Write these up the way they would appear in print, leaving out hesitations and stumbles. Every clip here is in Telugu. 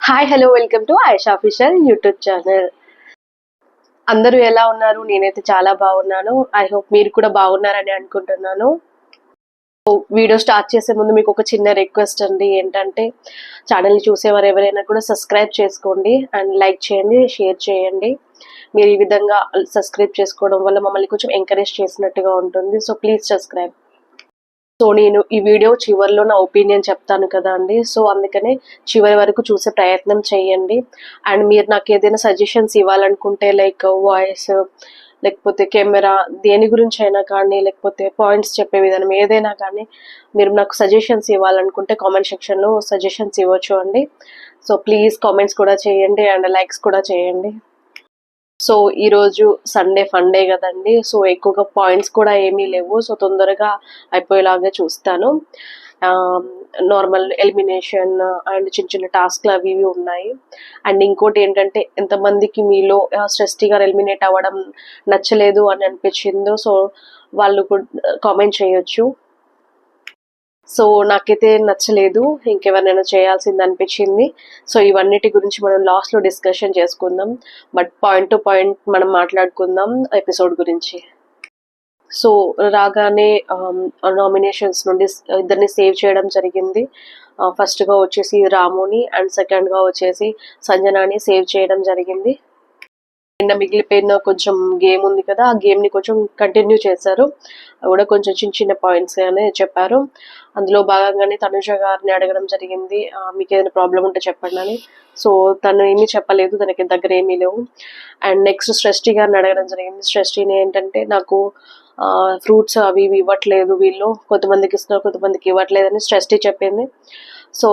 Hi hello welcome to Ayesha official YouTube channel. అందరూ ఎలా ఉన్నారు? నేనైతే చాలా బాగున్నాను. ఐ హోప్ మీరు కూడా బాగున్నారని అనుకుంటున్నాను. వీడియో స్టార్ట్ చేసే ముందు మీకు ఒక చిన్న రిక్వెస్ట్ అండి. ఏంటంటే ఛానల్ని చూసేవారు ఎవరైనా కూడా సబ్స్క్రైబ్ చేసుకోండి అండ్ లైక్ చేయండి, షేర్ చేయండి. మీరు ఈ విధంగా సబ్స్క్రైబ్ చేసుకోవడం వల్ల మమ్మల్ని కొంచెం ఎంకరేజ్ చేసినట్టుగా ఉంటుంది. So please subscribe. సో నేను ఈ వీడియో చివరిలో నా ఒపీనియన్ చెప్తాను కదా అండి. సో అందుకనే చివరి వరకు చూసే ప్రయత్నం చేయండి. అండ్ మీరు నాకు ఏదైనా సజెషన్స్ ఇవ్వాలనుకుంటే లైక్ వాయిస్, లేకపోతే కెమెరా, దేని గురించి అయినా కానీ, లేకపోతే పాయింట్స్ చెప్పే విధానం ఏదైనా కానీ మీరు నాకు సజెషన్స్ ఇవ్వాలనుకుంటే కామెంట్ సెక్షన్లో సజెషన్స్ ఇవ్వచ్చు అండి. సో ప్లీజ్ కామెంట్స్ కూడా చేయండి అండ్ లైక్స్ కూడా చేయండి. సో ఈరోజు సండే ఫండే కదండి. సో ఎక్కువగా పాయింట్స్ కూడా ఏమీ లేవు. సో తొందరగా అయిపోయేలాగా చూస్తాను. నార్మల్ ఎలిమినేషన్ అండ్ చిన్న చిన్న టాస్క్లు అవి ఇవి ఉన్నాయి. అండ్ ఇంకోటి ఏంటంటే ఎంతమందికి మీలో శ్రేష్ఠి గారు ఎలిమినేట్ అవ్వడం నచ్చలేదు అని అనిపించిందో సో వాళ్ళు కూడా కామెంట్ చేయొచ్చు. సో నాకైతే నచ్చలేదు, ఇంకెవరినైనా చేయాల్సింది అనిపించింది. సో ఇవన్నిటి గురించి మనం లాస్ట్లో డిస్కషన్ చేసుకుందాం. బట్ పాయింట్ టు పాయింట్ మనం మాట్లాడుకుందాం ఎపిసోడ్ గురించి. సో రాగానే నామినేషన్స్ నుండి ఇద్దరిని సేవ్ చేయడం జరిగింది. ఫస్ట్గా వచ్చేసి రాముని అండ్ సెకండ్గా వచ్చేసి సంజనాని సేవ్ చేయడం జరిగింది. నిన్న మిగిలిపోయిన కొంచెం గేమ్ ఉంది కదా, ఆ గేమ్ని కొంచెం కంటిన్యూ చేశారు. అవి కూడా కొంచెం చిన్న చిన్న పాయింట్స్ అని చెప్పారు. అందులో భాగంగానే తనుజ గారిని అడగడం జరిగింది, మీకు ఏదైనా ప్రాబ్లం ఉంటే చెప్పండి అని. సో తను ఏమీ చెప్పలేదు, తనకి దగ్గర ఏమీ లేవు. అండ్ నెక్స్ట్ శ్రేష్ఠి గారిని అడగడం జరిగింది. శ్రేష్ఠిని ఏంటంటే నాకు ఫ్రూట్స్ అవి ఇవి ఇవ్వట్లేదు, వీళ్ళు కొంతమందికి ఇస్తున్నారు కొంతమందికి ఇవ్వట్లేదని శ్రేష్ఠి చెప్పింది. సో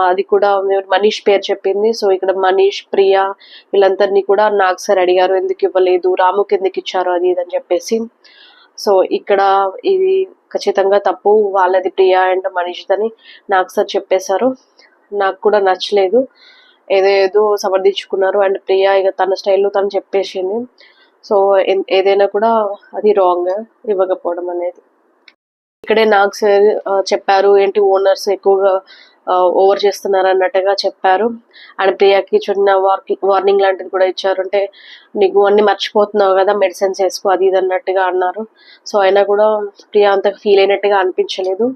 అది కూడా మనీష్ పేరు చెప్పింది. సో ఇక్కడ మనీష్, ప్రియా వీళ్ళందరినీ కూడా నాగ్ సార్ అడిగారు ఎందుకు ఇవ్వలేదు, రాముకి ఎందుకు ఇచ్చారు అది ఇది అని చెప్పేసి. సో ఇక్కడ ఇది ఖచ్చితంగా తప్పు వాళ్ళది, ప్రియా అండ్ మనీష్దని నాగ్ సార్ చెప్పేశారు. నాకు కూడా నచ్చలేదు, ఏదో ఏదో సమర్థించుకున్నారు. అండ్ ప్రియా ఇక తన స్టైల్లో తను చెప్పేసింది. సో ఏదైనా కూడా అది రాంగ్ ఇవ్వకపోవడం అనేది. ఇక్కడే నాగ్ సార్ చెప్పారు ఏంటి ఓనర్స్ ఎక్కువగా ఓవర్ చేస్తున్నారు అన్నట్టుగా చెప్పారు. అండ్ ప్రియాకి చిన్న వార్నింగ్ లాంటిది కూడా ఇచ్చారు. అంటే నీకు అన్ని మర్చిపోతున్నావు కదా, మెడిసిన్స్ వేసుకో అది ఇది అన్నట్టుగా అన్నారు. సో అయినా కూడా ప్రియా అంత ఫీల్ అయినట్టుగా అనిపించలేదు.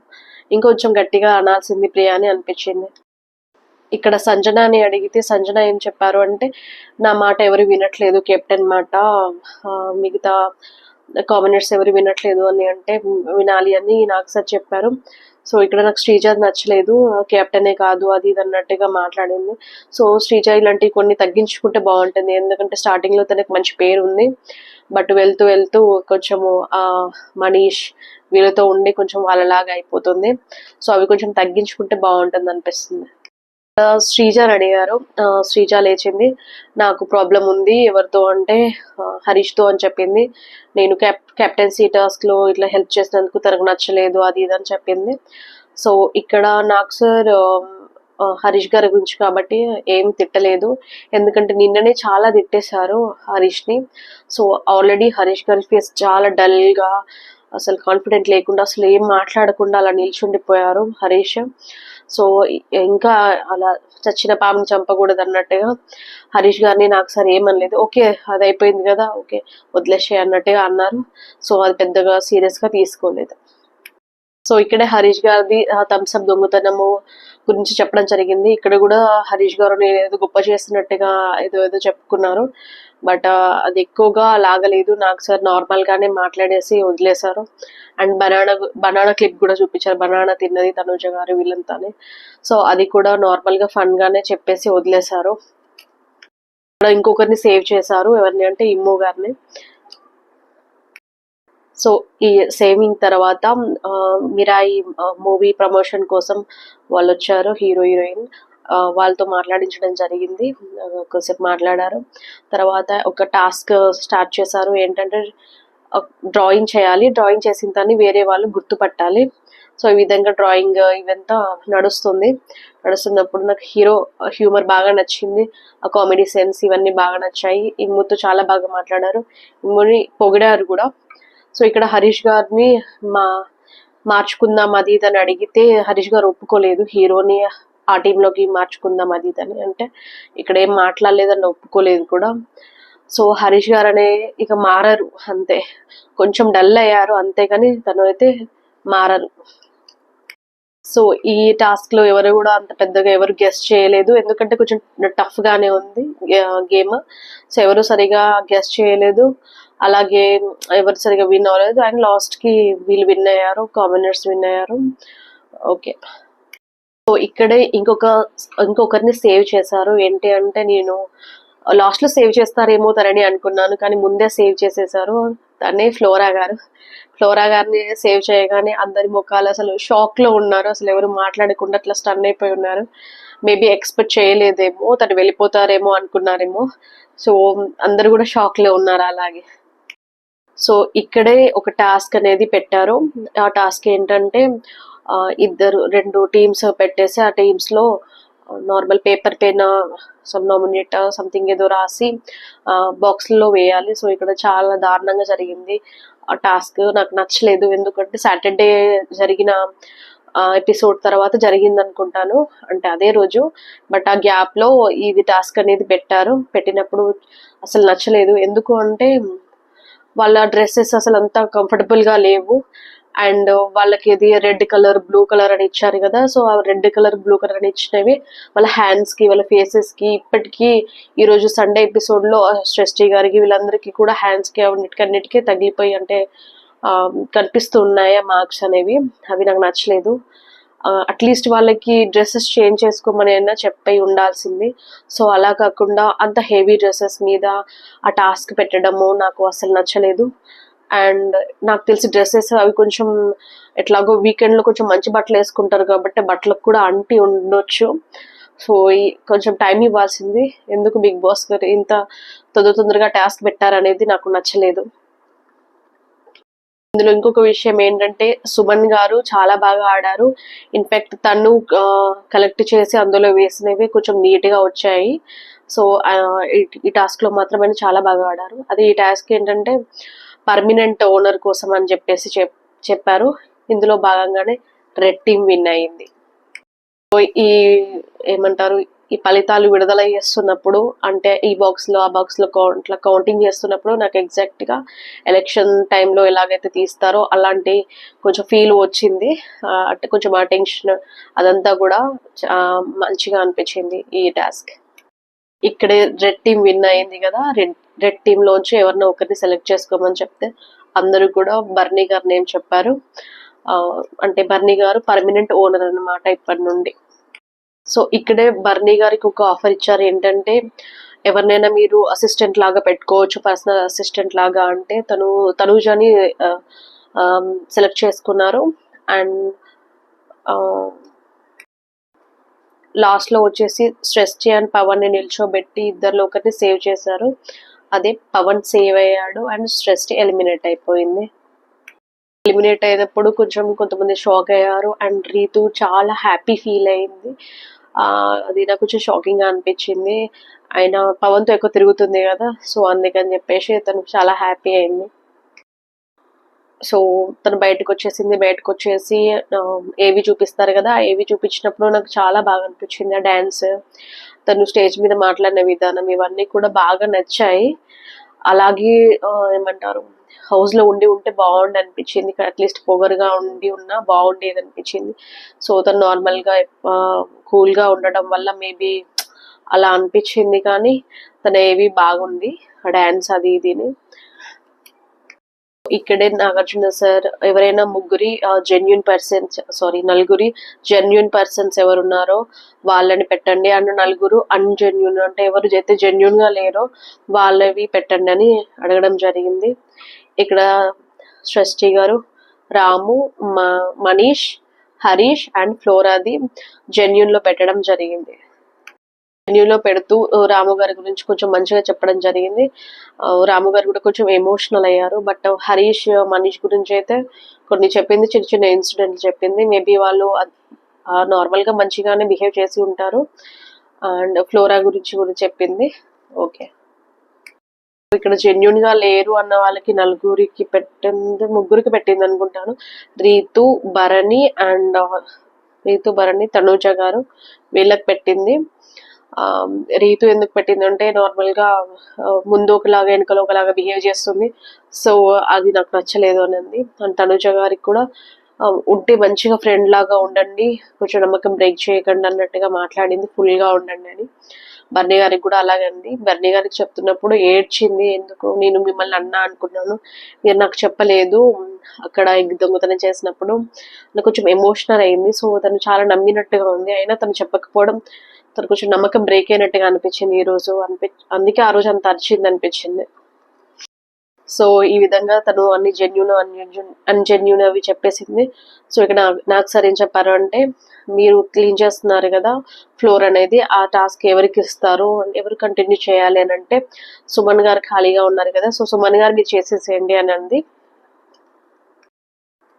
ఇంకొంచెం గట్టిగా అనాల్సింది ప్రియా అని అనిపించింది. ఇక్కడ సంజనాని అడిగితే సంజన ఏం చెప్పారు అంటే నా మాట ఎవరు వినట్లేదు, కెప్టెన్ మాట, మిగతా కామెంట్స్ ఎవరు వినట్లేదు అని అంటే వినాలి అని నాకు సార్ చెప్పారు. సో ఇక్కడ నాకు శ్రీజ నచ్చలేదు, కెప్టెనే కాదు అది ఇది అన్నట్టుగా మాట్లాడింది. సో శ్రీజ ఇలాంటివి కొన్ని తగ్గించుకుంటే బాగుంటుంది, ఎందుకంటే స్టార్టింగ్లో తనకు మంచి పేరు ఉంది. బట్ వెళ్తూ వెళ్తూ కొంచెము మనీష్ వీళ్ళతో ఉండి కొంచెం వాళ్ళలాగా అయిపోతుంది. సో అవి కొంచెం తగ్గించుకుంటే బాగుంటుంది అనిపిస్తుంది. శ్రీజని అడిగారు, శ్రీజ లేచింది, నాకు ప్రాబ్లం ఉంది ఎవరితో అంటే హరీష్తో అని చెప్పింది. నేను కెప్టెన్సీ టాస్క్లో ఇట్లా హెల్ప్ చేసినందుకు తనకు నచ్చలేదు అది ఇది అని చెప్పింది. సో ఇక్కడ నాకు సార్ హరీష్ గారి గురించి కాబట్టి ఏం తిట్టలేదు, ఎందుకంటే నిన్ననే చాలా తిట్టేశారు హరీష్ని. సో ఆల్రెడీ హరీష్ గారి ఫేస్ చాలా డల్గా, అసలు కాన్ఫిడెంట్ లేకుండా, అసలు ఏం మాట్లాడకుండా అలా నిల్చుండిపోయారు హరీష్. సో ఇంకా అలా చచ్చిన పాముని చంపకూడదు అన్నట్టుగా హరీష్ గారిని నాకు సార్ ఏమనలేదు, ఓకే అది అయిపోయింది కదా ఓకే వదిలేసే అన్నట్టుగా అన్నారు. సో అది పెద్దగా సీరియస్గా తీసుకోలేదు. సో ఇక్కడే హరీష్ గారిది థమ్స్అప్ దొంగతనము గురించి చెప్పడం జరిగింది. ఇక్కడ కూడా హరీష్ గారు నేను ఏదో గొప్ప చేస్తున్నట్టుగా ఏదో ఏదో చెప్పుకున్నారు. బట్ అది ఎక్కువగా లాగలేదు, నాకు సార్ నార్మల్గానే మాట్లాడేసి వదిలేశారు. అండ్ బనానా క్లిప్ కూడా చూపించారు, బనానా తిన్నది తనుజ గారు వీళ్ళంతానే. సో అది కూడా నార్మల్గా ఫన్గానే చెప్పేసి వదిలేశారు. ఇంకొకరిని సేవ్ చేశారు, ఎవరిని అంటే ఇమ్ము గారిని. సో ఈ సేవింగ్ తర్వాత మిరాయి మూవీ ప్రమోషన్ కోసం వాళ్ళు వచ్చారు, హీరో హీరోయిన్ వాళ్ళతో మాట్లాడించడం జరిగింది. కొద్దిసేపు మాట్లాడారు. తర్వాత ఒక టాస్క్ స్టార్ట్ చేశారు, ఏంటంటే డ్రాయింగ్ చేయాలి, డ్రాయింగ్ చేసిన దాన్ని వేరే వాళ్ళు గుర్తుపట్టాలి. సో ఈ విధంగా డ్రాయింగ్ ఇవంతా నడుస్తున్నప్పుడు నాకు హీరో హ్యూమర్ బాగా నచ్చింది, ఆ కామెడీ సెన్స్ ఇవన్నీ బాగా నచ్చాయి. ఇమ్ముతో చాలా బాగా మాట్లాడారు, ఇమ్ముని పొగిడారు కూడా. సో ఇక్కడ హరీష్ గారిని మార్చుకుందాం అది ఇది అని అడిగితే హరీష్ గారు ఒప్పుకోలేదు, హీరోని ఆ టీంలోకి మార్చుకుందాం అది ఇదని అంటే ఇక్కడ ఏం మాట్లాడలేదని ఒప్పుకోలేదు కూడా. సో హరీష్ గారు అనే ఇక మారరు అంతే, కొంచెం డల్ అయ్యారు అంతేగాని తను అయితే మారరు. సో ఈ టాస్క్ లో ఎవరు కూడా అంత పెద్దగా ఎవరు గెస్ట్ చేయలేదు, ఎందుకంటే కొంచెం టఫ్ గానే ఉంది గేమ్. సో ఎవరు సరిగా గెస్ట్ చేయలేదు, అలాగే ఎవరు సరిగా విన్ అవ్వలేదు. అండ్ లాస్ట్ కి వీళ్ళు విన్ అయ్యారు, కామనర్స్ విన్ అయ్యారు. ఓకే, సో ఇక్కడే ఇంకొకరిని సేవ్ చేశారు. ఏంటి అంటే నేను లాస్ట్ లో సేవ్ చేస్తారేమో తనని అనుకున్నాను, కానీ ముందే సేవ్ చేసేసారు. తనే ఫ్లోరా గారు. ఫ్లోరా గారిని సేవ్ చేయగానే అందరి ముఖాలు అసలు షాక్ లో ఉన్నారు, అసలు ఎవరు మాట్లాడకుండా అట్లా స్టన్ అయిపోయి ఉన్నారు. మేబీ ఎక్స్పెక్ట్ చేయలేదేమో, తను వెళ్ళిపోతారేమో అనుకున్నారేమో. సో అందరు కూడా షాక్ లో ఉన్నారు అలాగే. సో ఇక్కడే ఒక టాస్క్ అనేది పెట్టారు. ఆ టాస్క్ ఏంటంటే రెండు టీమ్స్ పెట్టేసి ఆ టీమ్స్ లో నార్మల్ పేపర్ పైన సమ్ నామినేట్ సంథింగ్ ఏదో రాసి బాక్స్ లో వేయాలి. సో ఇక్కడ చాలా దారుణంగా జరిగింది ఆ టాస్క్, నాకు నచ్చలేదు. ఎందుకంటే సాటర్డే జరిగిన ఎపిసోడ్ తర్వాత జరిగింది అనుకుంటాను, అంటే అదే రోజు. బట్ ఆ గ్యాప్ లో ఇది టాస్క్ అనేది పెట్టారు. పెట్టినప్పుడు అసలు నచ్చలేదు. ఎందుకు అంటే వాళ్ళ డ్రెస్సెస్ అసలు అంతా కంఫర్టబుల్ గా లేవు. అండ్ వాళ్ళకి ఇది రెడ్ కలర్ బ్లూ కలర్ అని ఇచ్చారు కదా, సో ఆ రెడ్ కలర్ బ్లూ కలర్ అని ఇచ్చినవి వాళ్ళ హ్యాండ్స్ కి వాళ్ళ ఫేసెస్ కి ఇప్పటికీ ఈ రోజు సండే ఎపిసోడ్ లో శ్రేష్ఠి గారికి వీళ్ళందరికీ కూడా హ్యాండ్స్ కి అన్నిటికీ తగిలిపోయి అంటే కనిపిస్తూ ఉన్నాయి ఆ మార్క్స్ అనేవి. అవి నాకు నచ్చలేదు. అట్లీస్ట్ వాళ్ళకి డ్రెస్సెస్ చేంజ్ చేసుకోమని అయినా చెప్పి ఉండాల్సింది. సో అలా కాకుండా అంత హెవీ డ్రెస్సెస్ మీద ఆ టాస్క్ పెట్టడము నాకు అసలు నచ్చలేదు. అండ్ నాకు తెలిసి డ్రెస్సెస్ అవి కొంచెం ఎట్లాగో వీకెండ్ లో కొంచెం మంచి బట్టలు వేసుకుంటారు కాబట్టి బట్టలకు కూడా అంటి ఉండొచ్చు. సో కొంచెం టైం ఇవ్వాల్సింది. ఎందుకు బిగ్ బాస్ గారు ఇంత తొందరగా టాస్క్ పెట్టారనేది నాకు నచ్చలేదు. ఇందులో ఇంకొక విషయం ఏంటంటే సుమన్ గారు చాలా బాగా ఆడారు. ఇన్ఫాక్ట్ తను కలెక్ట్ చేసి అందులో వేసినవి కొంచెం నీట్ గా వచ్చాయి. సో ఈ టాస్క్ లో మాత్రం ఆయన చాలా బాగా ఆడారు. అది ఈ టాస్క్ ఏంటంటే పర్మనెంట్ ఓనర్ కోసం అని చెప్పేసి చెప్పారు. ఇందులో భాగంగానే రెడ్ టీమ్ విన్ అయింది. ఈ ఏమంటారు, ఈ ఫలితాలు విడుదల చేస్తున్నప్పుడు అంటే ఈ బాక్స్ లో ఆ బాక్స్ లో ఇట్లా కౌంటింగ్ చేస్తున్నప్పుడు నాకు ఎగ్జాక్ట్ గా ఎలక్షన్ టైంలో ఎలాగైతే తీస్తారో అలాంటి కొంచెం ఫీల్ వచ్చింది. అంటే కొంచెం ఆ టెన్షన్ అదంతా కూడా మంచిగా అనిపించింది ఈ టాస్క్. ఇక్కడే రెడ్ టీమ్ విన్ అయింది కదా, రెడ్ టీమ్ లోంచి ఎవరినో ఒకరిని సెలెక్ట్ చేసుకోమని చెప్తే అందరూ కూడా బర్నీ గారు నేమ్ చెప్పారు. అంటే బర్నీ గారు పర్మనెంట్ ఓనర్ అన్నమాట ఇప్పటి నుండి. సో ఇక్కడే బర్నీ గారికి ఒక ఆఫర్ ఇచ్చారు. ఏంటంటే ఎవరినైనా మీరు అసిస్టెంట్ లాగా పెట్టుకోవచ్చు, పర్సనల్ అసిస్టెంట్ లాగా. అంటే తనూజని సెలెక్ట్ చేసుకున్నారు. అండ్ లాస్ట్ లో వచ్చేసి శ్రేష్ఠి అండ్ పవన్ ని నిల్చోబెట్టి ఇద్దరిలో ఒకరిని సేవ్ చేశారు. అదే పవన్ సేవ్ అయ్యాడు అండ్ శ్రేష్ఠి ఎలిమినేట్ అయిపోయింది. ఎలిమినేట్ అయినప్పుడు కొంతమంది షాక్ అయ్యారు. అండ్ రీతు చాలా హ్యాపీ ఫీల్ అయింది. అది నాకు కొంచెం షాకింగ్ గా అనిపించింది. ఆయన పవన్ తో ఎక్కువ తిరుగుతుంది కదా, సో అందుకని చెప్పేసి తను చాలా హ్యాపీ అయింది. సో తను బయటకు వచ్చేసి ఏవి చూపిస్తారు కదా, ఏవి చూపించినప్పుడు నాకు చాలా బాగా అనిపించింది. ఆ డాన్స్, తను స్టేజ్ మీద మాట్లాడిన విధానం, ఇవన్నీ కూడా బాగా నచ్చాయి. అలాగే ఏమంటారు, హౌస్ లో ఉంటే బాగుండి అనిపించింది. అట్లీస్ట్ పొగరుగా ఉన్నా బాగుండేది అనిపించింది. సో తను నార్మల్ గా కూల్ గా ఉండడం వల్ల మేబీ అలా అనిపించింది. కానీ తన ఏవి బాగుంది డాన్స్ అది ఇదిని. ఇక్కడే నాగార్జున సార్ ఎవరైనా నలుగురి జెన్యున్ పర్సన్స్ ఎవరున్నారో వాళ్ళని పెట్టండి, అండ్ నలుగురు అన్జెన్యున్ అంటే ఎవరు అయితే జెన్యున్ గా లేరో వాళ్ళవి పెట్టండి అని అడగడం జరిగింది. ఇక్కడ శ్రేష్ఠి గారు, రాము, మనీష్, హరీష్ అండ్ ఫ్లోరాది జెన్యున్ లో పెట్టడం జరిగింది. లో పెడుతూ రాము గారి గురించి కొంచెం మంచిగా చెప్పడం జరిగింది. రాము గారు కూడా కొంచెం ఎమోషనల్ అయ్యారు. బట్ హరీష్, మనీష్ గురించి అయితే కొన్ని చెప్పింది, చిన్న చిన్న ఇన్సిడెంట్లు చెప్పింది. మేబీ వాళ్ళు నార్మల్ గా మంచిగానే బిహేవ్ చేసి ఉంటారు. అండ్ ఫ్లోరా గురించి కూడా చెప్పింది. ఓకే, ఇక్కడ జెన్యున్ గా లేరు అన్న వాళ్ళకి ముగ్గురికి పెట్టింది అనుకుంటాను. రీతు, భరణి అండ్ రీతు, భరణి, తనూజ గారు వీళ్ళకి పెట్టింది. రీతు ఎందుకు పెట్టింది అంటే నార్మల్గా ముందు ఒకలాగా వెనుకలో ఒకలాగా బిహేవ్ చేస్తుంది, సో అది నాకు నచ్చలేదు అనింది. అండ్ తనూజ గారికి కూడా ఉంటే మంచిగా ఫ్రెండ్ లాగా ఉండండి, కొంచెం నమ్మకం బ్రేక్ చేయకండి అన్నట్టుగా మాట్లాడింది, ఫుల్గా ఉండండి అని. బర్నీ గారికి కూడా అలాగే అండి. బర్నీ గారికి చెప్తున్నప్పుడు ఏడ్చింది, ఎందుకు నేను మిమ్మల్ని అన్నా అనుకున్నాను, మీరు నాకు చెప్పలేదు అక్కడ దొంగతనం చేసినప్పుడు, నాకు కొంచెం ఎమోషనల్ అయింది. సో తను చాలా నమ్మినట్టుగా ఉంది, అయినా తను చెప్పకపోవడం తను కొంచెం నమ్మకం బ్రేక్ అయినట్టుగా అనిపించింది ఈ రోజు. అందుకే ఆ రోజు అంత అరిచింది అనిపించింది. సో ఈ విధంగా తను అన్ని అన్జెన్యూన్ అవి చెప్పేసింది. సో ఇక్కడ నాకు సరే ఏం చెప్పారు అంటే, మీరు క్లీన్ చేస్తున్నారు కదా ఫ్లోర్ అనేది, ఆ టాస్క్ ఎవరికి ఇస్తారు, ఎవరు కంటిన్యూ చేయాలి అని అంటే, సుమన్ గారు ఖాళీగా ఉన్నారు కదా, సో సుమన్ గారు మీరు చేసేసేయండి అని అంది.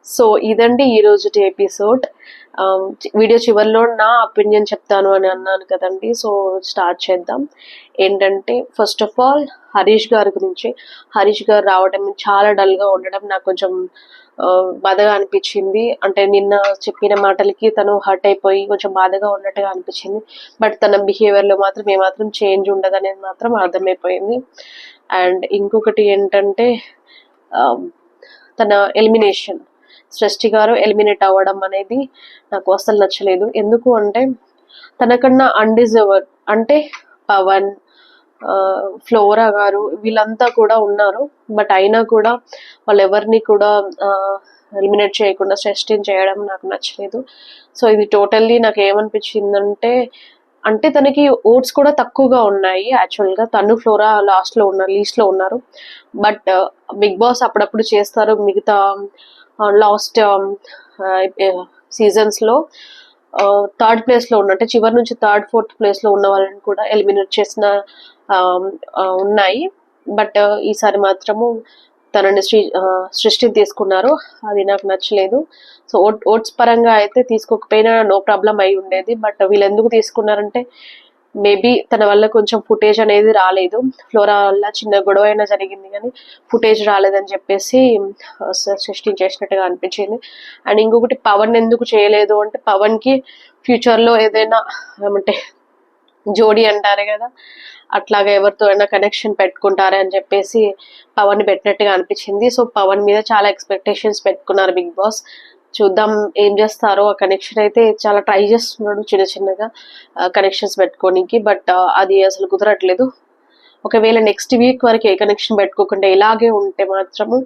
సో ఇదండి ఈ రోజు ఎపిసోడ్. వీడియో చివరిలో నా ఒపీనియన్ చెప్తాను అని అన్నాను కదండి, సో స్టార్ట్ చేద్దాం. ఏంటంటే ఫస్ట్ ఆఫ్ ఆల్ హరీష్ గారి గురించి. హరీష్ గారు రావడం చాలా డల్గా ఉండడం నాకు కొంచెం బాధగా అనిపించింది. అంటే నిన్న చెప్పిన మాటలకి తను హర్ట్ అయిపోయి కొంచెం బాధగా ఉన్నట్టుగా అనిపించింది. బట్ తన బిహేవియర్లో మాత్రం ఏమాత్రం చేంజ్ ఉండదు అనేది మాత్రం అర్థమైపోయింది. అండ్ ఇంకొకటి ఏంటంటే తన ఎలిమినేషన్, సృష్టి గారు ఎలిమినేట్ అవ్వడం అనేది నాకు అసలు నచ్చలేదు. ఎందుకు అంటే తనకన్నా అన్డిజర్వర్ అంటే పవన్, ఫ్లోరా గారు వీళ్ళంతా కూడా ఉన్నారు, బట్ అయినా కూడా వాళ్ళు ఎవరిని కూడా ఎలిమినేట్ చేయకుండా సస్టైన్ చేయడం నాకు నచ్చలేదు. సో ఇది టోటల్లీ నాకు ఏమనిపించిందంటే, అంటే తనకి ఓట్స్ కూడా తక్కువగా ఉన్నాయి యాక్చువల్గా. తను ఫ్లోరా లీస్ట్లో ఉన్నారు, బట్ బిగ్ బాస్ అప్పుడప్పుడు చేస్తారు. మిగతా లాస్ట్ సీజన్స్లో థర్డ్ ప్లేస్లో అంటే చివరి నుంచి థర్డ్ ఫోర్త్ ప్లేస్లో ఉన్న వాళ్ళని కూడా ఎలిమినేట్ చేసిన ఉన్నాయి. బట్ ఈసారి మాత్రము తనని సృష్టిని తీసుకున్నారు, అది నాకు నచ్చలేదు. సో ఓట్స్ పరంగా అయితే తీసుకోకపోయినా నో ప్రాబ్లం అయి ఉండేది, బట్ వీళ్ళు ఎందుకు తీసుకున్నారంటే మేబీ తన వల్ల కొంచెం ఫుటేజ్ అనేది రాలేదు, ఫ్లోరా వల్ల చిన్న గొడవ అయినా జరిగింది కానీ ఫుటేజ్ రాలేదని చెప్పేసి సృష్టించేసినట్టుగా అనిపించింది. అండ్ ఇంకొకటి పవన్ ఎందుకు చేయలేదు అంటే, పవన్కి ఫ్యూచర్లో ఏదైనా ఏమంటే జోడీ అంటారు కదా, అట్లాగా ఎవరితో అయినా కనెక్షన్ పెట్టుకుంటారే అని చెప్పేసి పవన్ పెట్టినట్టుగా అనిపించింది. సో పవన్ మీద చాలా ఎక్స్పెక్టేషన్స్ పెట్టుకున్నారు బిగ్ బాస్. చూద్దాం ఏం చేస్తారో. ఆ కనెక్షన్ అయితే చాలా ట్రై చేస్తున్నాడు చిన్న చిన్నగా కనెక్షన్స్ పెట్టుకోనికి, బట్ అది అసలు కుదరట్లేదు. ఒకవేళ నెక్స్ట్ వీక్ వరకు ఏ కనెక్షన్ పెట్టుకోకుండా ఇలాగే ఉంటే మాత్రము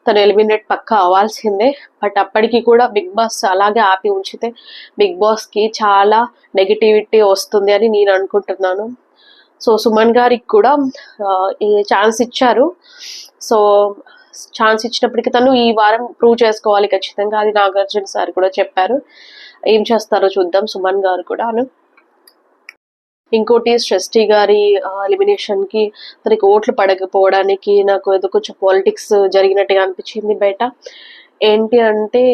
తను ఎలిమినేట్ పక్కా అవ్వాల్సిందే. బట్ అప్పటికి కూడా బిగ్ బాస్ అలాగే ఆపి ఉంచితే బిగ్ బాస్కి చాలా నెగిటివిటీ వస్తుంది అని నేను అనుకుంటున్నాను. సో సుమన్ గారికి కూడా ఛాన్స్ ఇచ్చారు. సో ఛాన్స్ ఇచ్చినప్పటికీ తను ఈ వారం ప్రూవ్ చేసుకోవాలి ఖచ్చితంగా, అది నాగార్జున సార్ కూడా చెప్పారు. ఏం చేస్తారో చూద్దాం సుమన్ గారు కూడా. ఇంకోటి సృష్టి గారి ఎలిమినేషన్కి తనకి ఓట్లు పడకపోవడానికి నాకు ఏదో కొంచెం పాలిటిక్స్ జరిగినట్టుగా అనిపించింది బయట. ఏంటి అంటే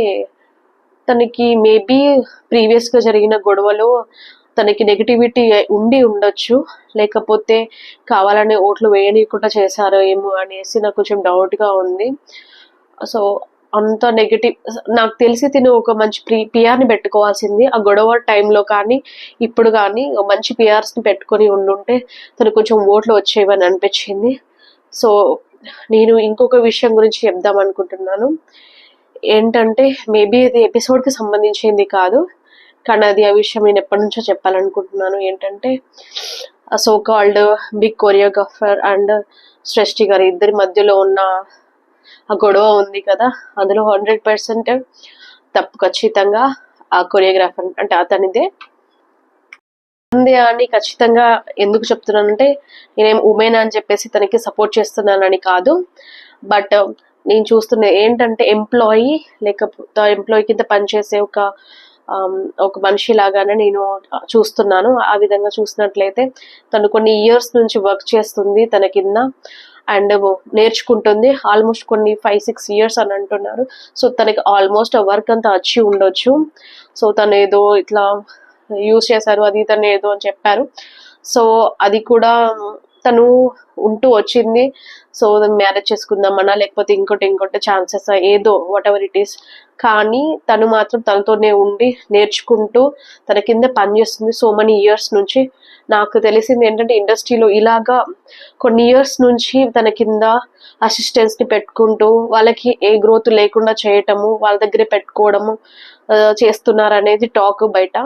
తనకి మేబీ ప్రీవియస్గా జరిగిన గొడవలో తనకి నెగిటివిటీ ఉండి ఉండొచ్చు, లేకపోతే కావాలనే ఓట్లు వేయనీయకుండా చేశారో ఏమో అనేసి నాకు కొంచెం డౌట్గా ఉంది. సో అంత నెగిటివ్ నాకు తెలిసి తిను ఒక మంచి పిఆర్ని పెట్టుకోవాల్సింది ఆ గొడవ టైంలో కానీ ఇప్పుడు కానీ మంచి పిఆర్స్ని పెట్టుకొని ఉండుంటే తను కొంచెం ఓట్లు వచ్చేవని అనిపించింది. సో నేను ఇంకొక విషయం గురించి చెప్దాం అనుకుంటున్నాను. ఏంటంటే మేబీ ఇది ఎపిసోడ్కి సంబంధించింది కాదు, కానీ అది ఆ విషయం నేను ఎప్పటి నుంచో చెప్పాలనుకుంటున్నాను. ఏంటంటే so called big choreographer and Srishti గారి ఇద్దరి మధ్యలో ఉన్న ఆ గొడవ ఉంది కదా, అందులో 100% తప్పు ఖచ్చితంగా ఆ కొరియోగ్రాఫర్ అంటే అతనిదే ఉంది అని ఖచ్చితంగా. ఎందుకు చెప్తున్నానంటే నేనేం ఉమెన్ అని చెప్పేసి తనకి సపోర్ట్ చేస్తున్నానని కాదు, బట్ నేను చూస్తున్న ఏంటంటే ఎంప్లాయీ లేకపోతే ఎంప్లాయీ కింద పనిచేసే ఒక మనిషి లాగానే నేను చూస్తున్నాను. ఆ విధంగా చూసినట్లయితే తను కొన్ని ఇయర్స్ నుంచి వర్క్ చేస్తుంది తన కింద అండ్ నేర్చుకుంటుంది. ఆల్మోస్ట్ కొన్ని 5-6 years అని అంటున్నారు. సో తనకి ఆల్మోస్ట్ ఆ వర్క్ అంతా వచ్చి ఉండొచ్చు. సో తను ఏదో ఇట్లా యూజ్ చేశారు అది తను ఏదో అని చెప్పారు. సో అది కూడా తను ఉంటూ వచ్చింది. సో మ్యారేజ్ చేసుకుందామన్నా లేకపోతే ఇంకోటి ఛాన్సెస్ ఏదో వాట్ ఎవర్ ఇట్ ఈస్, కానీ తను మాత్రం తనతోనే ఉండి నేర్చుకుంటూ తన కింద పనిచేస్తుంది సో మెనీ ఇయర్స్ నుంచి. నాకు తెలిసింది ఏంటంటే ఇండస్ట్రీలో ఇలాగా కొన్ని ఇయర్స్ నుంచి తన కింద అసిస్టెంట్స్ ని పెట్టుకుంటూ వాళ్ళకి ఏ గ్రోత్ లేకుండా చేయటము, వాళ్ళ దగ్గరే పెట్టుకోవడము చేస్తున్నారు అనేది టాక్ బయట.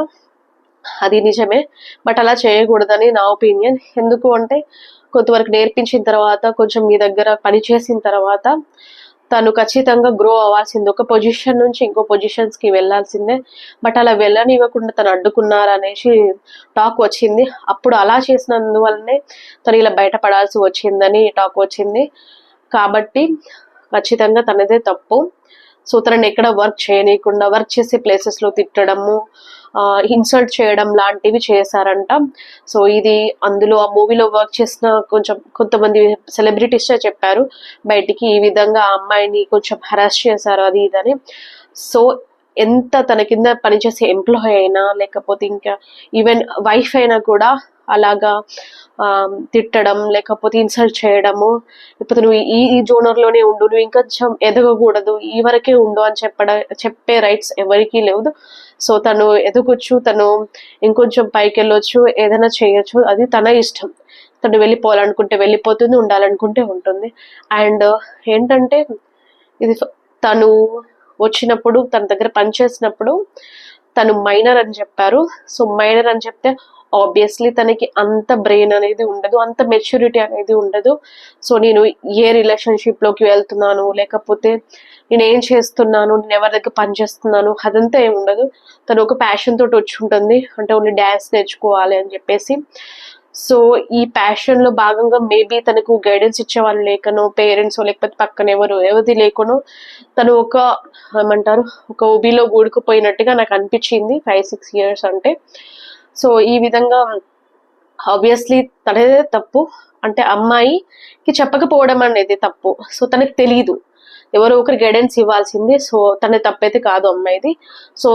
అది నిజమే, బట్ అలా చేయకూడదని నా ఒపీనియన్. ఎందుకు అంటే కొంతవరకు నేర్పించిన తర్వాత కొంచెం మీ దగ్గర పని చేసిన తర్వాత తను ఖచ్చితంగా గ్రో అవ్వాల్సింది, ఒక పొజిషన్ నుంచి ఇంకో పొజిషన్స్ కి వెళ్ళాల్సిందే. బట్ అలా వెళ్ళనివ్వకుండా తను అడ్డుకున్నారనేసి టాక్ వచ్చింది. అప్పుడు అలా చేసినందువల్లనే తను ఇలా బయటపడాల్సి వచ్చిందని టాక్ వచ్చింది. కాబట్టి ఖచ్చితంగా తనదే తప్పు. సో తనని ఎక్కడ వర్క్ చేయనీయకుండా వర్క్ చేసే ప్లేసెస్ లో తిట్టడము, ఇన్సల్ట్ చేయడం లాంటివి చేశారంట. సో ఇది అందులో ఆ మూవీలో వర్క్ చేసిన కొంతమంది సెలబ్రిటీస్ చెప్పారు బయటికి, ఈ విధంగా ఆ అమ్మాయిని కొంచెం హరాస్ చేశారు అది ఇదని. సో ఎంత తన కింద పనిచేసే ఎంప్లాయ్ అయినా లేకపోతే ఇంకా ఈవెన్ వైఫ్ అయినా కూడా అలాగా తిట్టడం లేకపోతే ఇన్సల్ట్ చేయడము, లేకపోతే నువ్వు ఈ జోనర్ లోనే ఉండు, నువ్వు ఇంకొంచెం ఎదగకూడదు, ఈ వరకే ఉండు అని చెప్పే రైట్స్ ఎవరికీ లేదు. సో తను ఎదగొచ్చు, తను ఇంకొంచెం పైకి వెళ్ళొచ్చు, ఏదైనా చేయొచ్చు, అది తన ఇష్టం. తను వెళ్ళిపోవాలనుకుంటే వెళ్ళిపోతుంది, ఉండాలనుకుంటే ఉంటుంది. అండ్ ఏంటంటే ఇది తను వచ్చినప్పుడు తన దగ్గర పనిచేసినప్పుడు తను మైనర్ అని చెప్పారు. సో మైనర్ అని చెప్తే ఆబ్వియస్లీ తనకి అంత బ్రెయిన్ అనేది ఉండదు, అంత మెచ్యూరిటీ అనేది ఉండదు. సో నేను ఏ రిలేషన్షిప్ లోకి వెళ్తున్నాను లేకపోతే నేను ఏం చేస్తున్నాను, నేను ఎవరి దగ్గర పని చేస్తున్నాను, అదంతా ఏమి ఉండదు. తను ఒక ప్యాషన్ తోటి వచ్చి ఉంటుంది, అంటే ఓన్లీ డ్యాన్స్ నేర్చుకోవాలి అని చెప్పేసి. సో ఈ ప్యాషన్ లో భాగంగా మేబీ తనకు గైడెన్స్ ఇచ్చే వాళ్ళు లేకనో, పేరెంట్స్ లేకపోతే పక్కన ఎవరిది లేకనో తను ఏమంటారు ఒక ఊబిలో గూడుకుపోయినట్టుగా నాకు అనిపించింది 5-6 years అంటే. సో ఈ విధంగా ఆబ్వియస్లీ తనదే తప్పు, అంటే అమ్మాయికి చెప్పకపోవడం అనేది తప్పు. సో తనకి తెలీదు, ఎవరో ఒకరు గైడెన్స్ ఇవ్వాల్సింది. సో తన తప్పైతే కాదు అమ్మాయిది. సో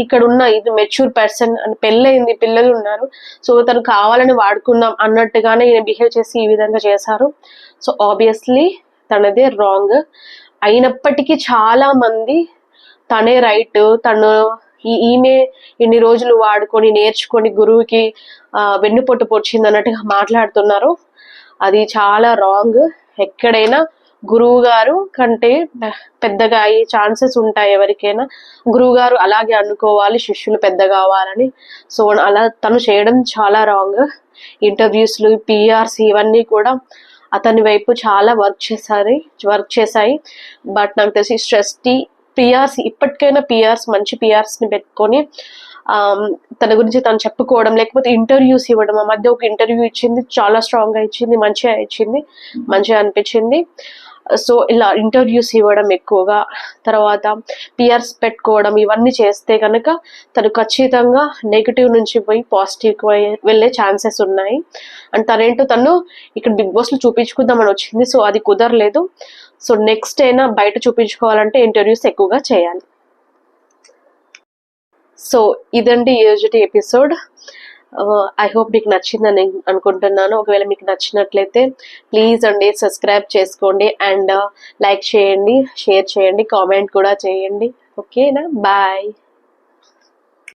ఇక్కడ ఉన్న ఇది మెచ్యూర్ పర్సన్ అని, పెళ్ళయింది, పిల్లలు ఉన్నారు, సో తను కావాలని వాడుకున్నాం అన్నట్టుగానే ఈయన బిహేవ్ చేసి ఈ విధంగా చేశారు. సో ఆబ్వియస్లీ తనదే రాంగ్. అయినప్పటికీ చాలా మంది తనే రైట్, తను ఈమె ఇన్ని రోజులు వాడుకొని నేర్చుకొని గురువుకి వెన్నుపోటు పొడిచింది అన్నట్టుగా మాట్లాడుతున్నారు. అది చాలా రాంగ్. ఎక్కడైనా గురువు గారు కంటే పెద్దగా అయ్యే ఛాన్సెస్ ఉంటాయి ఎవరికైనా. గురువు గారు అలాగే అనుకోవాలి శిష్యులు పెద్ద కావాలని. సో అలా తను చేయడం చాలా రాంగ్. ఇంటర్వ్యూస్లు, పిఆర్స్ ఇవన్నీ కూడా అతని వైపు చాలా వర్క్ చేశాయి. బట్ నాకు తెలిసి స్ట్రెస్టీ పిఆర్స్, ఇప్పటికైనా పిఆర్స్, మంచి పిఆర్స్ ని పెట్టుకొని తన గురించి తను చెప్పుకోవడం, లేకపోతే ఇంటర్వ్యూస్ ఇవ్వడం. ఆ మధ్య ఒక ఇంటర్వ్యూ ఇచ్చింది, చాలా స్ట్రాంగ్ గా ఇచ్చింది, మంచిగా అనిపించింది. సో ఇలా ఇంటర్వ్యూస్ ఇవ్వడం ఎక్కువగా, తర్వాత పిఆర్స్ పెట్టుకోవడం, ఇవన్నీ చేస్తే కనుక తను ఖచ్చితంగా నెగిటివ్ నుంచి పోయి పాజిటివ్ వెళ్ళే ఛాన్సెస్ ఉన్నాయి. అండ్ తనేంటో తను ఇక్కడ బిగ్ బాస్ లో చూపించుకుందామని వచ్చింది, సో అది కుదరలేదు. సో నెక్స్ట్ అయినా బయట చూపించుకోవాలంటే ఇంటర్వ్యూస్ ఎక్కువగా చేయాలి. సో ఇదండి ఈరోజుటి ఎపిసోడ్. ఐ హోప్ మీకు నచ్చిందని అనుకుంటున్నాను. ఒకవేళ మీకు నచ్చినట్లయితే ప్లీజ్ అండి సబ్స్క్రైబ్ చేసుకోండి, అండ్ లైక్ చేయండి, షేర్ చేయండి, కామెంట్ కూడా చేయండి. ఓకేనా? బాయ్.